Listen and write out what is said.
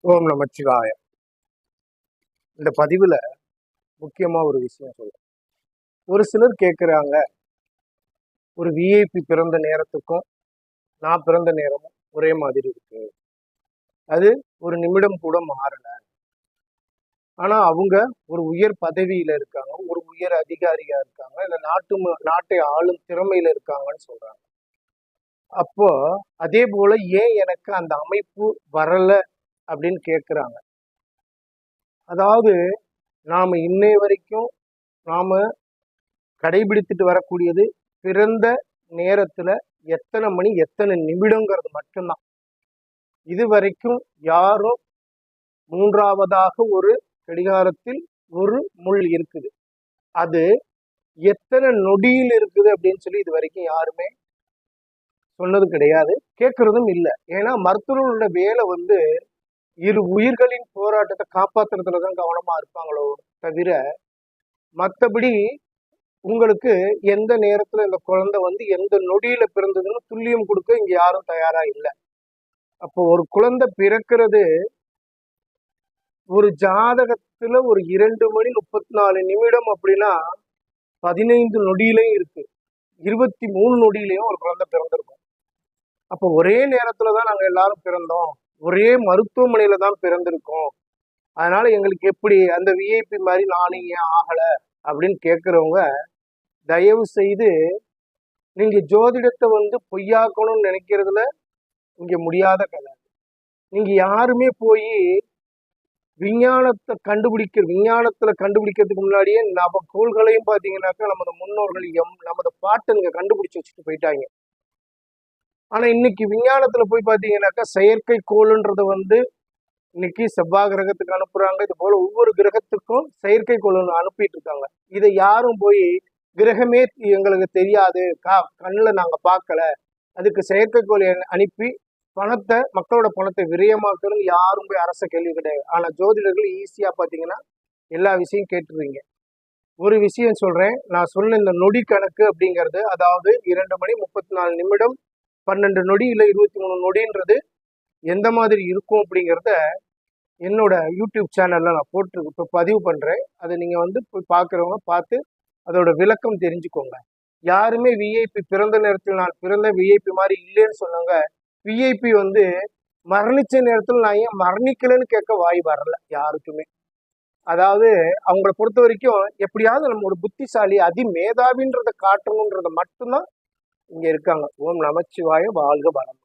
ஓம் நமச்சிவாய. இந்த பதிவுல முக்கியமா ஒரு விஷயம் சொல்றேன். ஒரு சிலர் கேட்குறாங்க, ஒரு விஐபி பிறந்த நேரத்துக்கும் நான் பிறந்த நேரமும் ஒரே மாதிரி இருக்கு, அது ஒரு நிமிடம் கூட மாறல. ஆனா அவங்க ஒரு உயர் பதவியில இருக்காங்க, ஒரு உயர் அதிகாரியா இருக்காங்க, இல்ல நாட்டை ஆளும் திறமையில இருக்காங்கன்னு சொல்றாங்க. அப்போ அதே போல ஏன் எனக்கு அந்த அமைப்பு வரல அப்படின்னு கேட்குறாங்க. அதாவது நாம இன்னை வரைக்கும் நாம கடைபிடித்துட்டு வரக்கூடியது பிறந்த நேரத்துல எத்தனை மணி எத்தனை நிமிடங்கிறது மட்டும்தான். இது வரைக்கும் யாரும் மூன்றாவதாக ஒரு கடிகாரத்தில் ஒரு முள் இருக்குது, அது எத்தனை நொடியில் இருக்குது அப்படின்னு சொல்லி இது வரைக்கும் யாருமே சொன்னது கிடையாது, கேட்கறதும் இல்லை. ஏன்னா மருத்துவர்களோட வேலை வந்து இரு உயிர்களின் போராட்டத்தை காப்பாத்துறதுலதான் கவனமா இருப்பாங்களோ தவிர மற்றபடி உங்களுக்கு எந்த நேரத்துல இந்த குழந்தை வந்து எந்த நொடியில பிறந்ததுன்னு துல்லியம் கொடுக்க இங்க யாரும் தயாரா இல்லை. அப்போ ஒரு குழந்தை பிறக்கிறது ஒரு ஜாதகத்துல ஒரு 2 மணி 34 நிமிடம் அப்படின்னா 15 நொடியிலையும் இருக்கு, 23 நொடியிலையும் ஒரு குழந்தை பிறந்திருக்கும். அப்போ ஒரே நேரத்துலதான் நாங்க எல்லாரும் பிறந்தோம், ஒரே மருத்துவமனையில தான் பிறந்திருக்கோம், அதனால எங்களுக்கு எப்படி அந்த விஐபி மாதிரி நானும் ஏன் ஆகல அப்படின்னு கேட்கிறவங்க தயவு செய்து நீங்க ஜோதிடத்தை வந்து பொய்யாக்கணும்னு நினைக்கிறதுல இங்க முடியாத கதை. நீங்க யாருமே போய் விஞ்ஞானத்துல கண்டுபிடிக்கிறதுக்கு முன்னாடியே நம்ம கோள்களையும் பாத்தீங்கன்னாக்கா நமது முன்னோர்கள் நமது பாட்டனுங்க கண்டுபிடிச்சு வச்சுட்டு போயிட்டாங்க. ஆனா இன்னைக்கு விஞ்ஞானத்துல போய் பாத்தீங்கன்னாக்கா செயற்கை கோளுன்றது வந்து இன்னைக்கு செவ்வாய் கிரகத்துக்கு அனுப்புறாங்க, இது போல ஒவ்வொரு கிரகத்துக்கும் செயற்கை கோள் அனுப்பிட்டு இருக்காங்க. இதை யாரும் போய் கிரகமே எங்களுக்கு தெரியாது, கண்ணுல நாங்க பார்க்கல, அதுக்கு செயற்கைக்கோள் அனுப்பி பணத்தை மக்களோட பணத்தை விரயமாக்குறது யாரும் போய் அரச கேள்வி கிடையாது. ஆனா ஜோதிடர்கள் ஈஸியா பாத்தீங்கன்னா எல்லா விஷயம் கேட்டுருவீங்க. ஒரு விஷயம் சொல்றேன், நான் சொன்ன இந்த நொடி கணக்கு அப்படிங்கிறது, அதாவது 2 மணி 34 நிமிடம் 12 நொடி இல்லை 23 நொடின்றது எந்த மாதிரி இருக்கும் அப்படிங்கிறத என்னோட யூடியூப் சேனல்ல நான் இப்போ பதிவு பண்றேன். அதை நீங்க வந்து போய் பார்க்குறவங்க பார்த்து அதோட விளக்கம் தெரிஞ்சுக்கோங்க. யாருமே விஐபி பிறந்த நேரத்தில் நான் பிறந்த விஐபி மாதிரி இல்லைன்னு சொன்னாங்க. விஐபி வந்து மரணிச்ச நேரத்தில் நான் ஏன் மரணிக்கலன்னு கேட்க வாய் வரல யாருக்குமே. அதாவது அவங்கள பொறுத்த வரைக்கும் எப்படியாவது நம்ம ஒரு புத்திசாலி அதிமேதாவின்றதை காட்டணுன்றத மட்டும்தான் இங்க இருக்காங்க. ஓம் நமச்சிவாய, வாழ்க வளம்.